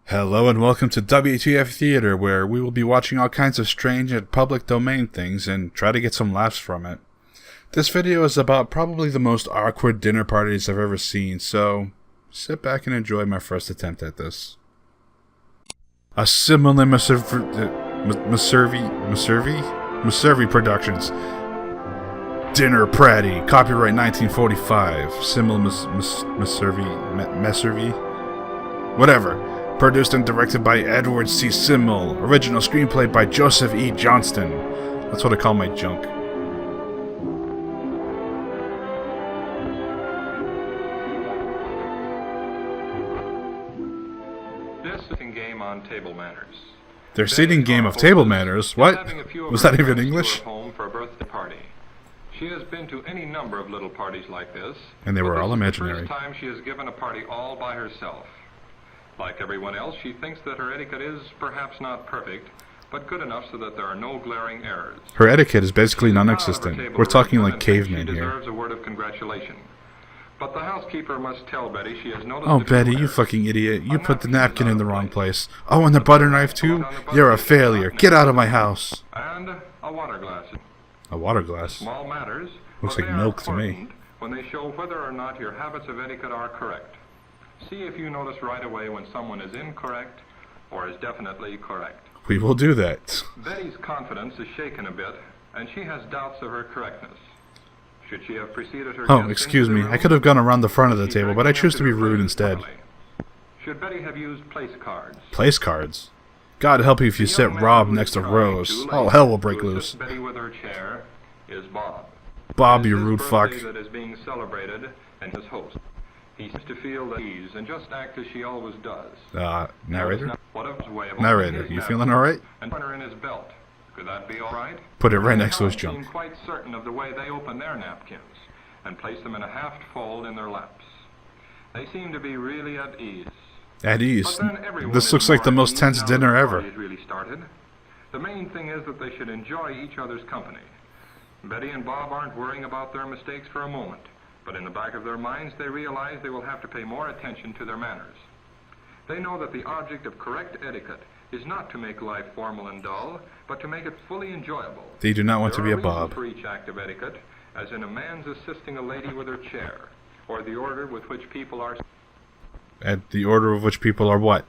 Hello and welcome to WTF Theater, where we will be watching all kinds of strange and public domain things and try to get some laughs from it. This video is about probably the most awkward dinner parties I've ever seen, so sit back and enjoy my first attempt at this. A similar Maservi Productions. Dinner Pratty, copyright 1945. Similar Maservi? Whatever. Produced and directed by Edward C. Simmel. Original screenplay by Joseph E. Johnston. That's what I call my junk. This sitting game on table manners. Their seating game of table manners? What? Was that even English? Home for a birthday party. She has been to any number of little parties like this. And they were all imaginary. The first time she has given a party all by herself. Like everyone else, she thinks that her etiquette is perhaps not perfect, but good enough so that there are no glaring errors. Her etiquette is basically non-existent. We're talking like cavemen here. She here. deserves a word of congratulation. But the housekeeper must tell Betty she has noticed. Oh, Betty, you fucking idiot. You put the napkin in the wrong place. Oh, and the butter knife too? You're a failure. Get out of my house. And a water glass. A water glass? Small matters. Looks like milk to me. When they show whether or not your habits of etiquette are correct. See if you notice right away when someone is incorrect or is definitely correct. We will do that. Betty's confidence is shaken a bit, and she has doubts of her correctness. Should she have preceded her Oh, excuse me. I could have gone around the front of the table, but I choose to be rude instead. Should Betty have used place cards? Place cards? God help you if you sit Rob next to Rose. All hell will break loose. Betty with her chair is Bob. Bob, you rude fuck. That is being celebrated, and his host. He seems to feel at ease and just act as she always does. Narrator? Narrator, you feeling alright? And put her in his belt. Could that be alright? Put it right next to his junk. I'm quite certain of the way they open their napkins and place them in a half fold in their laps. They seem to be really at ease. At ease? This looks like the most tense dinner ever. Really started. The main thing is that they should enjoy each other's company. Betty and Bob aren't worrying about their mistakes for a moment. But in the back of their minds, they realize they will have to pay more attention to their manners. They know that the object of correct etiquette is not to make life formal and dull, but to make it fully enjoyable. They do not want to be a Bob. For each act of etiquette, as in a man's assisting a lady with her chair, or the order with which people are... At the order of which people are what?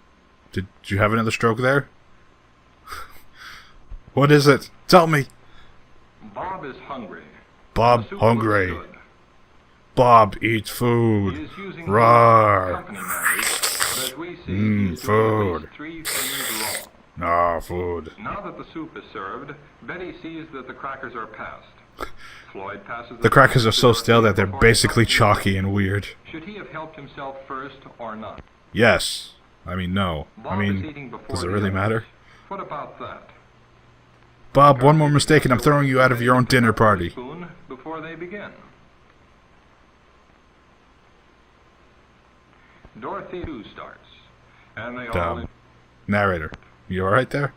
Did you have another stroke there? What is it? Tell me! Bob is hungry. Bob hungry. Bob eats food. Roar. Food. No, food. Now that the soup is served, Betty sees that the crackers are passed. Floyd passes the crackers are so stale that they're basically chalky and weird. Should he have helped himself first or not? Yes. I mean, no. I mean, does it really matter? What about that? Bob, one more mistake and I'm throwing you out of your own dinner party. Before they begin. Dorothy too starts, and they all... Narrator, you alright there?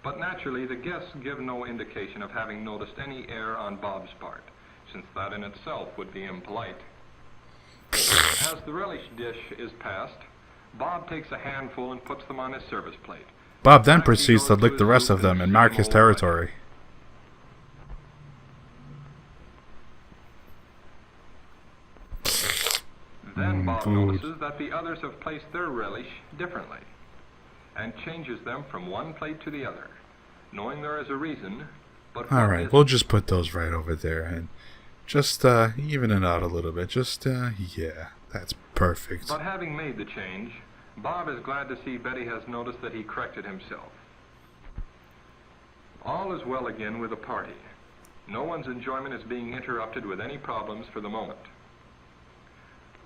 But naturally, the guests give no indication of having noticed any error on Bob's part, since that in itself would be impolite. As the relish dish is passed, Bob takes a handful and puts them on his service plate. Bob then proceeds to lick the rest of them and mark his territory. Then Bob notices that the others have placed their relish differently, and changes them from one plate to the other, knowing there is a reason, but... Alright, we'll just put those right over there, and just even it out a little bit, just, yeah, that's perfect. But having made the change, Bob is glad to see Betty has noticed that he corrected himself. All is well again with the party. No one's enjoyment is being interrupted with any problems for the moment.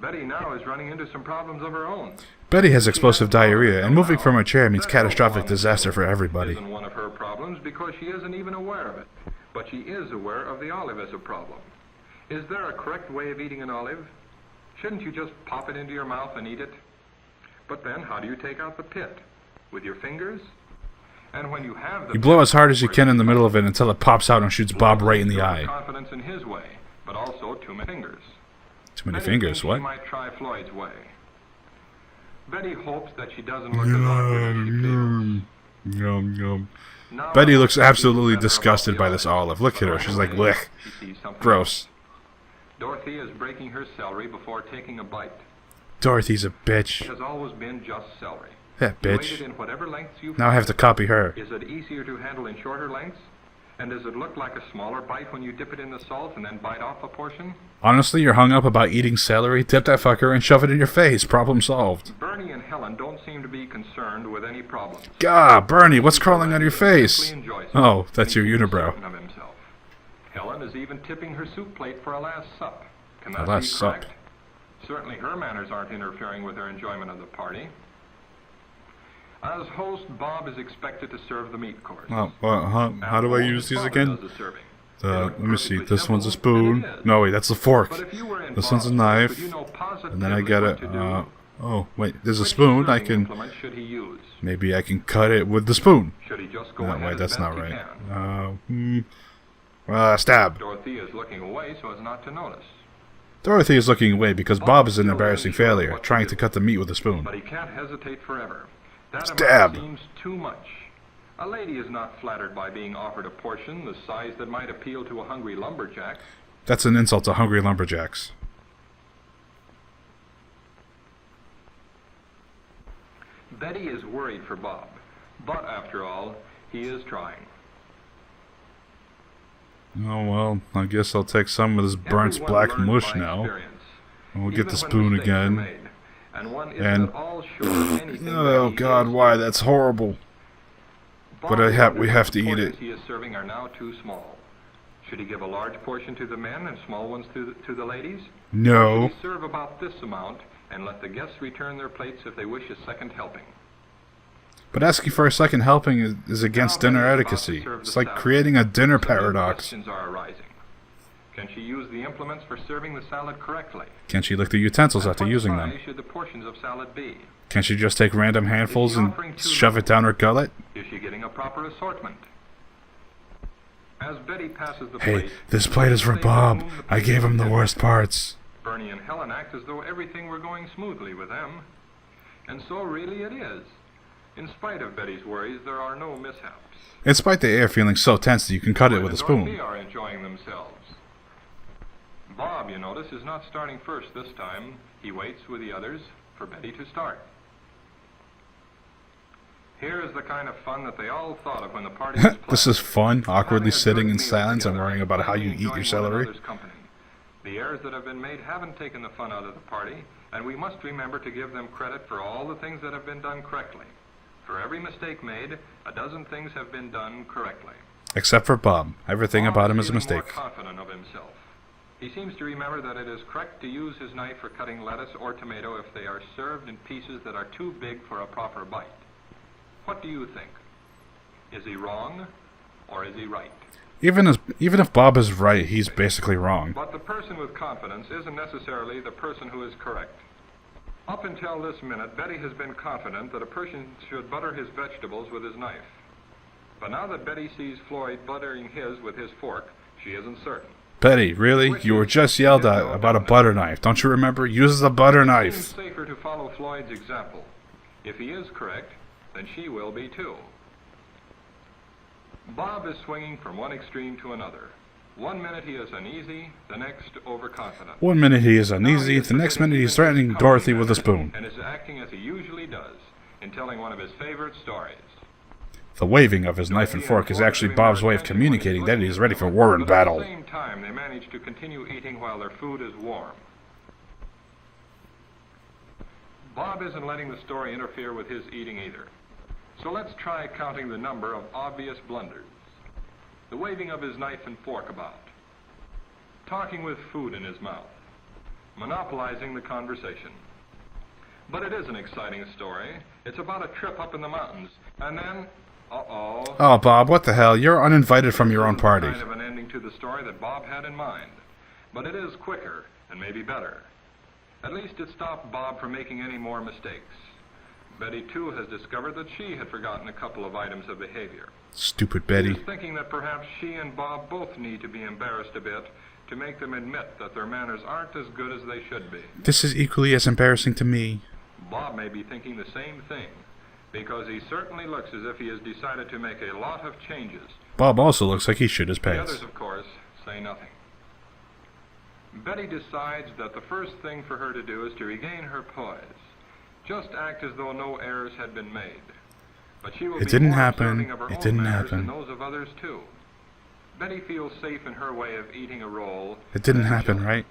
Betty now is running into some problems of her own. Betty has explosive diarrhea, and moving from her chair means catastrophic disaster for everybody. Isn't one of her problems because she isn't even aware of it. But she is aware of the olive as a problem. Is there a correct way of eating an olive? Shouldn't you just pop it into your mouth and eat it? But then, how do you take out the pit? With your fingers? And when you have the... You blow as hard as you can in the middle of it until it pops out and shoots Bob right in the eye. Confidence in his way, but also too many fingers. Too many fingers, what? Might try Floyd's way. Betty hopes that she doesn't look as awkward as she feels. Yum, yum. Now, Betty looks absolutely disgusted by this olive. Look at her. She's like, blech. She sees something. Gross. Dorothy is breaking her celery before taking a bite. Dorothy's a bitch. It has always been just celery. That You bitch. ate it in whatever lengths you Now I have to copy her. Is it easier to handle in shorter lengths? And does it look like a smaller bite when you dip it in the salt and then bite off a portion? Honestly, you're hung up about eating celery. Dip that fucker and shove it in your face. Problem solved. Bernie and Helen don't seem to be concerned with any problems. Gah, Bernie, what's crawling on your face? Simply enjoys it, Oh, that's your thinking unibrow. certain of himself. Helen is even tipping her soup plate for a last sup. Can that A last be sup. correct? Certainly her manners aren't interfering with her enjoyment of the party. As host, Bob is expected to serve the meat course. Oh, how do I use these again? Does the serving. Let me see. This one's a spoon. No, wait, that's the fork. But if you were in This one's a Bob's knife. place, would you know positively And then I get what it. to do? Oh, wait, there's a Which spoon. I serving can... implement should he use? Maybe I can cut it with the spoon. Should he just go No, ahead wait, as that's best not he right. can? Stab. Dorothy is looking away so as not to notice. Dorothy is looking away because Bob is an embarrassing failure, trying to cut the meat with a spoon. But he can't hesitate forever. That Stab. amount seems too much. A lady is not flattered by being offered a portion the size that might appeal to a hungry lumberjack. That's an insult to hungry lumberjacks. Betty is worried for Bob, but after all, he is trying. Oh, well, I guess I'll take some of this burnt Everyone black learns mush by now. experience, And we'll even get the when spoon mistakes are again. made, and one isn't And... at all sure of anything Oh, that he God, is why? doing. That's horrible. Bob But we have to eat portions it. he is serving are now too small. Should he give a large portion to the men and small ones to the ladies? No. Or should he serve about this amount and let the guests return their plates if they wish a second helping? But asking for a second helping is against Now dinner Betty is about to etiquette. serve It's the like salad. creating a dinner Some new paradox. questions are arising. Can she use the implements for serving the salad correctly? Can she lick the utensils And after what using size them? should the portions of salad be? Can she just take random handfuls and shove it down her gullet? Is she getting a proper assortment? As Betty passes the Hey, plate, this plate is for they Bob. assume the I plate gave him is the empty. worst parts. Bernie and Helen act as though everything were going smoothly with them. And so really it is. In spite of Betty's worries, there are no mishaps. In spite the air feeling so tense that you can cut it with a Lloyd and Dorothy spoon. are enjoying themselves. Bob, you notice, is not starting first this time. He waits with the others for Betty to start. Here is the kind of fun that they all thought of when the party was This planned. is fun, awkwardly Having a sitting good in meal silence and together worrying about how you finally eat your enjoying celery. one another's company. The errors that have been made haven't taken the fun out of the party, and we must remember to give them credit for all the things that have been done correctly. For every mistake made, a dozen things have been done correctly. Except for Bob. Everything Bob about him is a feeling mistake. More confident of himself. He seems to remember that it is correct to use his knife for cutting lettuce or tomato if they are served in pieces that are too big for a proper bite. What do you think? Is he wrong, or is he right? Even if Bob is right, he's basically wrong. But the person with confidence isn't necessarily the person who is correct. Up until this minute, Betty has been confident that a person should butter his vegetables with his knife. But now that Betty sees Floyd buttering his with his fork, she isn't certain. Betty, really? You were just yelled at about a butter knife. Don't you remember? Use the butter It knife. seems safer to follow Floyd's example. If he is correct, then she will be too. Bob is swinging from one extreme to another. 1 minute he is uneasy, the next overconfident. 1 minute he is uneasy, the next minute he's threatening Dorothy with a spoon. And is acting as he usually does, in telling one of his favorite stories. The waving of his knife and fork is actually Bob's way of communicating that he is ready for war and battle. At the same time, they manage to continue eating while their food is warm. Bob isn't letting the story interfere with his eating either. So let's try counting the number of obvious blunders. The waving of his knife and fork about. Talking with food in his mouth. Monopolizing the conversation. But it is an exciting story. It's about a trip up in the mountains. And then, uh-oh. Oh, Bob, what the hell? You're uninvited from your own party. Kind of an ending to the story that Bob had in mind. But it is quicker and maybe better. At least it stopped Bob from making any more mistakes. Betty, too, has discovered that she had forgotten a couple of items of behavior. Stupid She Betty. is thinking that perhaps she and Bob both need to be embarrassed a bit to make them admit that their manners aren't as good as they should be. This is equally as embarrassing to me. Bob may be thinking the same thing, because he certainly looks as if he has decided to make a lot of changes. Bob also looks like he shit his The pants. others, of course, say nothing. Betty decides that the first thing for her to do is to regain her poise. Just act as though no errors had been made. But she will It be didn't more happen. observing of her It own didn't manners happen. than those of others, too. Betty feels safe in her way of eating a roll. It didn't and happen, enjoying. right?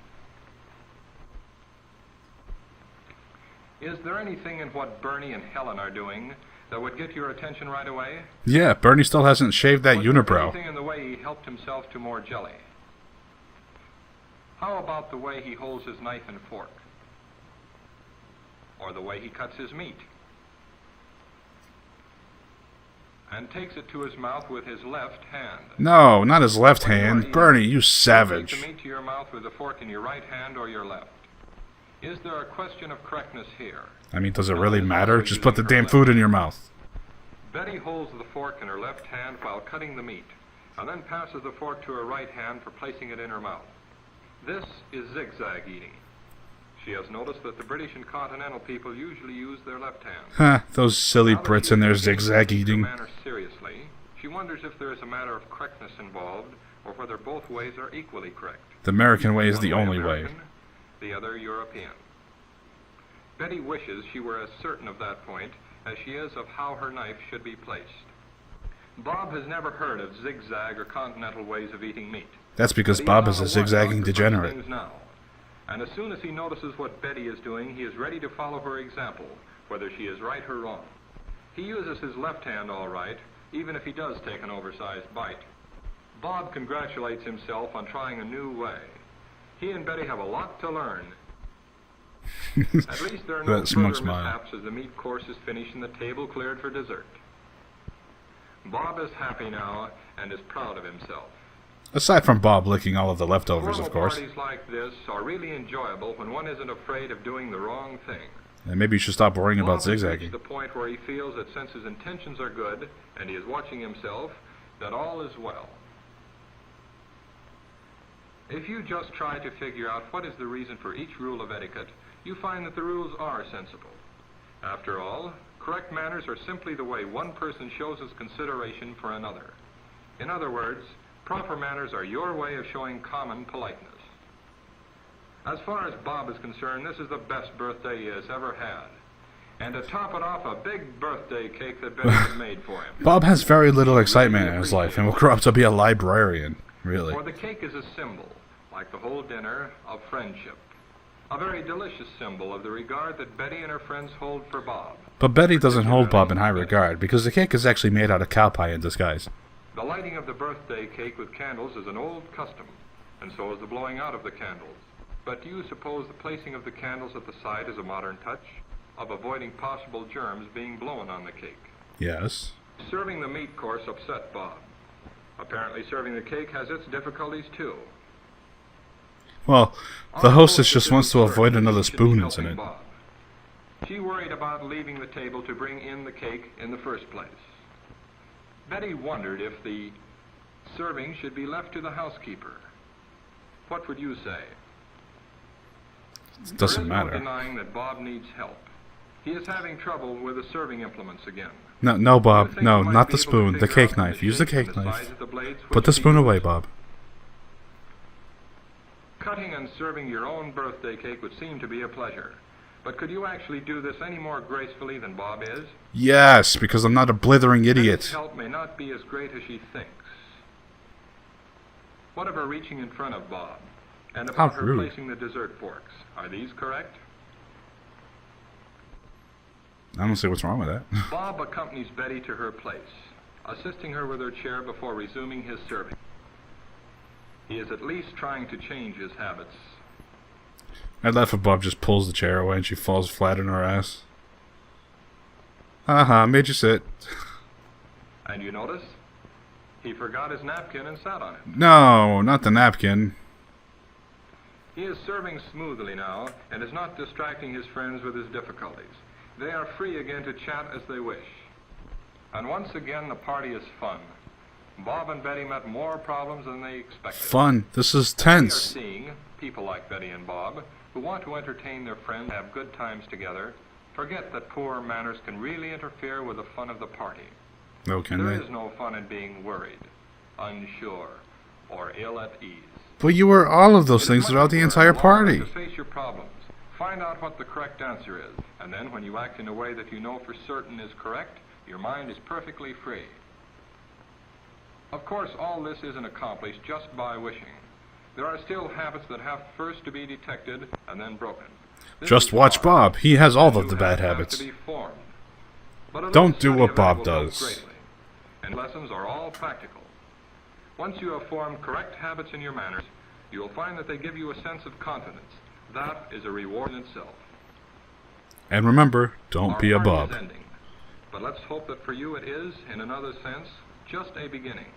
Is there anything in what Bernie and Helen are doing that would get your attention right away? Yeah, Bernie still hasn't shaved that Was there unibrow. anything in the way he helped himself to more jelly? How about the way he holds his knife and fork? Or the way he cuts his meat? And takes it to his mouth with his left hand. No, not his left When you are hand. eating, Bernie, you you savage. take the meat to your mouth with the fork in your right hand or your left. Is there a question of correctness here? I mean, does it No, really it's matter? also Just put the using her damn left food in your hand. mouth. Betty holds the fork in her left hand while cutting the meat, and then passes the fork to her right hand for placing it in her mouth. This is zigzag eating. She has noticed that the British and continental people usually use their left hand. Huh, those silly Now that Brits she and their is taking zigzag the eating. manner seriously, she wonders if there is a matter of correctness involved, or whether both ways are equally correct. The American way is One the only way. American, the other European. Betty wishes she were as certain of that point as she is of how her knife should be placed. Bob has never heard of zigzag or continental ways of eating meat. That's because But he Bob on is a the zigzagging watchdog for such degenerate. things now. And as soon as he notices what Betty is doing, he is ready to follow her example, whether she is right or wrong. He uses his left hand all right, even if he does take an oversized bite. Bob congratulates himself on trying a new way. He and Betty have a lot to learn. At least there are no That smug further smile. mishaps as the meat course is finished and the table cleared for dessert. Bob is happy now and is proud of himself. Aside from Bob licking all of the leftovers, Formal of course. parties like this are really enjoyable when one isn't afraid of doing the wrong thing. And maybe you should stop worrying about Bob has reached zigzagging. the point where he feels that since his intentions are good and he is watching himself, that all is well. If you just try to figure out what is the reason for each rule of etiquette, you find that the rules are sensible. After all, correct manners are simply the way one person shows his consideration for another. In other words, proper manners are your way of showing common politeness. As far as Bob is concerned, this is the best birthday he has ever had. And to top it off, a big birthday cake that Betty had made for him. Bob has very little excitement in his life and will grow up to be a librarian. Really. For the cake is a symbol, like the whole dinner, of friendship. A very delicious symbol of the regard that Betty and her friends hold for Bob. But Betty doesn't hold Bob in high regard because the cake is actually made out of cow pie in disguise. The lighting of the birthday cake with candles is an old custom, and so is the blowing out of the candles. But do you suppose the placing of the candles at the side is a modern touch of avoiding possible germs being blown on the cake? Yes. Serving the meat course upset Bob. Apparently serving the cake has its difficulties too. Well, the hostess just wants to avoid another spoon helping incident. Bob. She worried about leaving the table to bring in the cake in the first place. Betty wondered if the serving should be left to the housekeeper. What would you say? It doesn't There is matter. no denying that Bob needs help. He is having trouble with the serving implements again. No, You Bob. think No, you might not be the able to spoon. The figure cake out from knife. Use the shape and cake the knife. size of the blades Put which the to spoon use. away, Bob. Cutting and serving your own birthday cake would seem to be a pleasure. But could you actually do this any more gracefully than Bob is? Yes, because I'm not a blithering Betty's idiot. help may not be as great as she thinks. What of her reaching in front of Bob? And about How her rude. placing the dessert forks? Are these correct? I don't see what's wrong with that. Bob accompanies Betty to her place, assisting her with her chair before resuming his serving. He is at least trying to change his habits. I'd laugh if Bob just pulls the chair away and she falls flat on her ass. Haha, made you sit. And you notice? He forgot his napkin and sat on it. No, not the napkin. He is serving smoothly now and is not distracting his friends with his difficulties. They are free again to chat as they wish. And once again, the party is fun. Bob and Betty met more problems than they expected. Fun. This is We are tense. seeing people like Betty and Bob who want to entertain their friends, have good times together, forget that poor manners can really interfere with the fun of the party. No, can There they? is no fun in being worried, unsure, or ill at ease. But you were all of those things throughout the entire party. To face your problems, find out what the correct answer is, and then when you act in a way that you know for certain is correct, your mind is perfectly free. Of course, all this isn't accomplished just by wishing. There are still habits that have first to be detected and then broken. This Just is watch hard. Bob. He has all New of the bad habits habits. have to be formed. But a Don't little do study what of Bob that will help does. greatly. And lessons are all practical. Once you have formed correct habits in your manners, you will find that they give you a sense of confidence. That is a reward in itself. And remember, don't Our be a party Bob. is ending, but let's hope that for you it is, in another sense, just a beginning.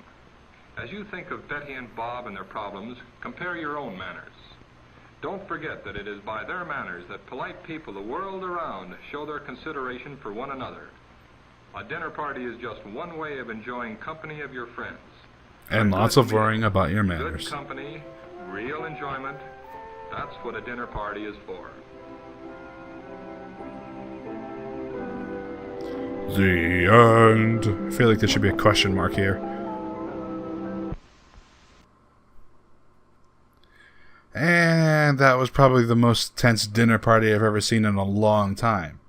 As you think of Betty and Bob and their problems, compare your own manners. Don't forget that it is by their manners that polite people the world around show their consideration for one another. A dinner party is just one way of enjoying company of your friends. And lots of worrying about your manners. Good company, real enjoyment, that's what a dinner party is for. The end. I feel like there should be a question mark here. And that was probably the most tense dinner party I've ever seen in a long time.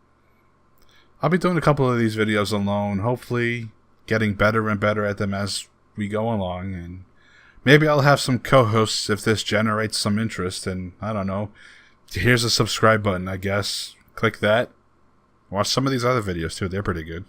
I'll be doing a couple of these videos alone, hopefully getting better and better at them as we go along, and maybe I'll have some co-hosts if this generates some interest, and I don't know. Here's a subscribe button, I guess. Click that. Watch some of these other videos too, they're pretty good.